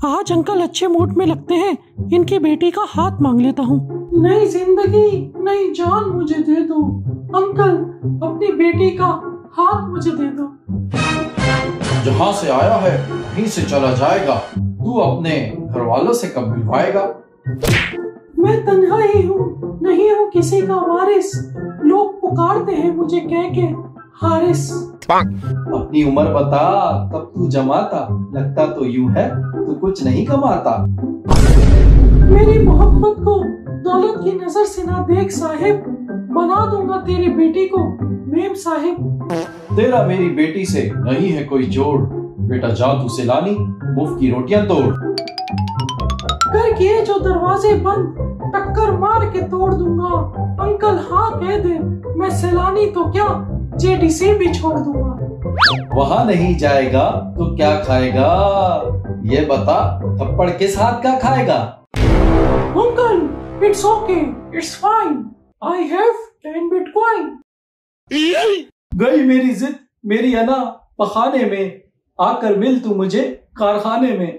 आज अंकल अच्छे मूड में लगते हैं, इनकी बेटी का हाथ मांग लेता हूँ। नई जिंदगी नई जान मुझे दे दो अंकल, अपनी बेटी का हाथ मुझे दे दो। जहाँ से आया है वहीं से चला जाएगा, तू अपने घर वालों से कब मिलवाएगा? मैं तन्हा ही हूँ, नहीं हूँ किसी का वारिस, लोग पुकारते हैं मुझे कह के हारिस। अपनी उम्र बता तब तू जमाता, लगता तो यूं है तू कुछ नहीं कमाता। मेरी मोहब्बत को दौलत की नजर से ना देख साहिब, बना दूंगा तेरी बेटी को मेम साहिब। तेरा मेरी बेटी से नहीं है कोई जोड़, बेटा जा तू से लानी मुफ्त की रोटियां तोड़। कर किए जो दरवाजे बंद, टक्कर मार के तोड़ दूंगा। अंकल हाँ कह दे, मैं सैलानी तो क्या जेडीसी भी छोड़ दूंगा। वहाँ नहीं जाएगा तो क्या खाएगा, ये बता थप्पड़ किस हाथ का खाएगा? Uncle it's okay, it's fine, I have 10 bitcoin. गई मेरी जिद मेरी अना पखाने में, आकर मिल तू मुझे कारखाने में।